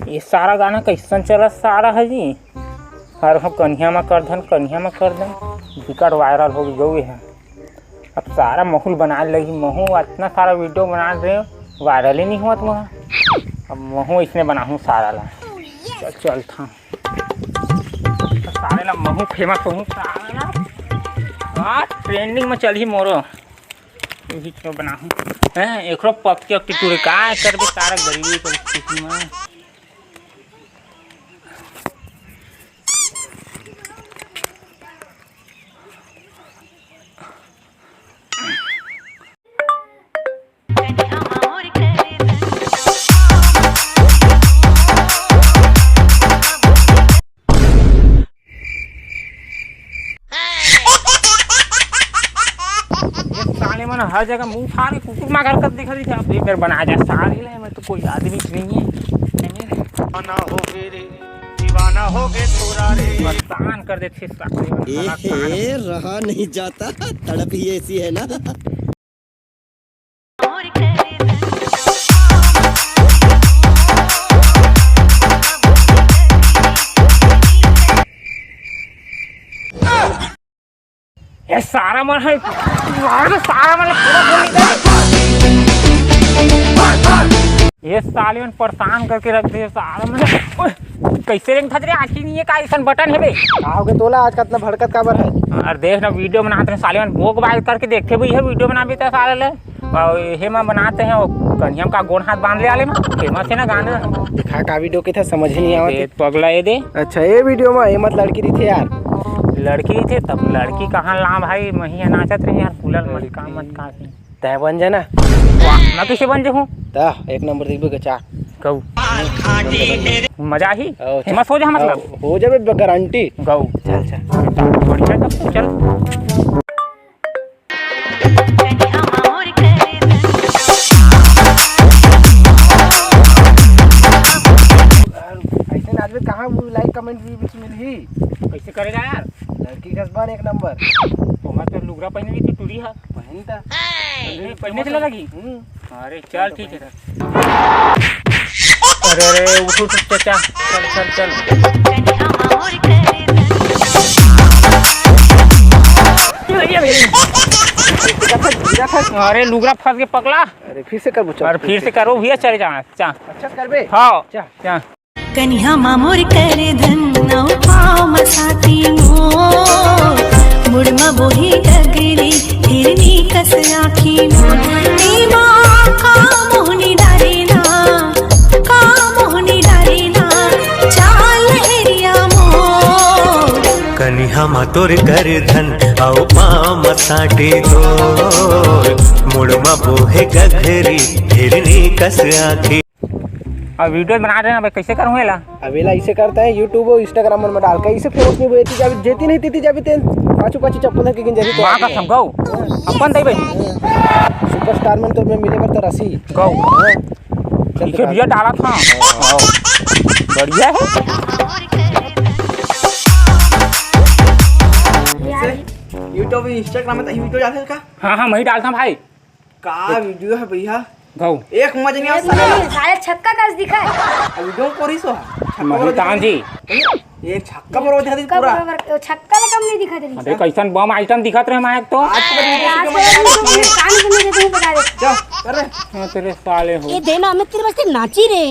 ये सारा गाना कैसन चला सारा है जी। हर हम कन्हैया में करधन विकट वायरल हो गई है। अब सारा महूल बना लगी, महू इतना सारा वीडियो बना रहे वायरल ही नहीं हुआ तो वहाँ। अब महू इसने बनाऊँ सारा ला चल था सारे ला महू फेमस हो सारा ला ट्रेंडिंग में चल ही मोरो यही क्यों बनाऊँ हैं एक पक्की टूरे का कर भी सारा गरीबी की स्थिति में। मन हर जगह मुंह फाड़ कुकुर मार कर दिखा रही थी। आप एक बार बना जा सारे ले मैं तो कोई आदमी नहीं है दीवाना हो गए थोड़ा रे परेशान कर देते सारे रहा नहीं जाता तड़प ही ऐसी है ना। ये सारा मन है सारा मन ये साले मन परेशान करके रख दे सारा मन कैसे रेंग थजरे आखी नहीं है का ऐसा बटन है बे आओगे तोला आज का इतना भड़कत काबर है। अरे देख ना वीडियो बनाते हैं साले मन भोग बाल करके देखते भी है वीडियो बना भी सारे ले और ये में बनाते हैं वो कन्हैया का गोड़ हाथ बांध ले आले में फेमस है ना गाना। दिखा का वीडियो के था समझ ही नहीं आवत पगला ये दे। अच्छा ये वीडियो में ये मत लड़की रही थी यार लड़की थे तब लड़की कहाँ ला भाई महिया नाचत रही यार फूलल मत का तय बन जाना मैं किसे बन जाऊँ ता एक नंबर देखबे के चा गौ मजा ही फेमस हो जा मतलब हो जाबे गारंटी गौ चल बढ़िया तब चल ऐसे आदमी कहाँ लाइक कमेंट भी मिली कैसे करेगा यार लड़की कसबान एक नंबर तो मैं तो लुगरा पहने भी थी टूरी है पहनता पहनने चला लगी। अरे चल ठीक है अरे उठ चाचा चल अरे लुगरा फंस के पकड़ा। अरे फिर से कर और फिर से करो भैया चले जाना चा अच्छा कर बे हाँ चा कन्हैया मामोर करे धन नौ पाव मसाती मो मुड़मा बोही डगरी हिरनी कस आखी मो नीमा का मोहनी डारेना चाल हेरिया मो कन्हैया मातोर कर धन आओ पाव मसाटे दो मुड़मा बोहे गघरी हिरनी कस आखी। और वीडियो बना रहे हैं भाई कैसे करूँ एला अवेला इसे करता है यूट्यूब और इंस्टाग्राम में डाल के इसे फेमस नहीं हुई थी जब जेती नहीं थी जब तेन पाँचों चप्पल के गिन जरी वहां का समझाओ अपन दे भाई सुपरस्टार में तो मैं मिले पर रसी गौ चल के भैया डाला था बढ़िया है यूट्यूब इंस्टाग्राम में वीडियो डालते का हाँ मैं ही डालता भाई का वीडियो है भैया गौ एक मजा नहीं आता सारे छक्का कैसे दिखा है वीडियो कोरी सो तान जी ये छक्का पर दिखा दी पूरा तो छक्का ले कम नहीं दिखा दे अरे कैसन बम आइटम दिखत रहे मायक तो आज के कान सुनने के तू बता दे चल कर रे तेरे साले हो ये देना हमें तेरे वास्ते नाची रे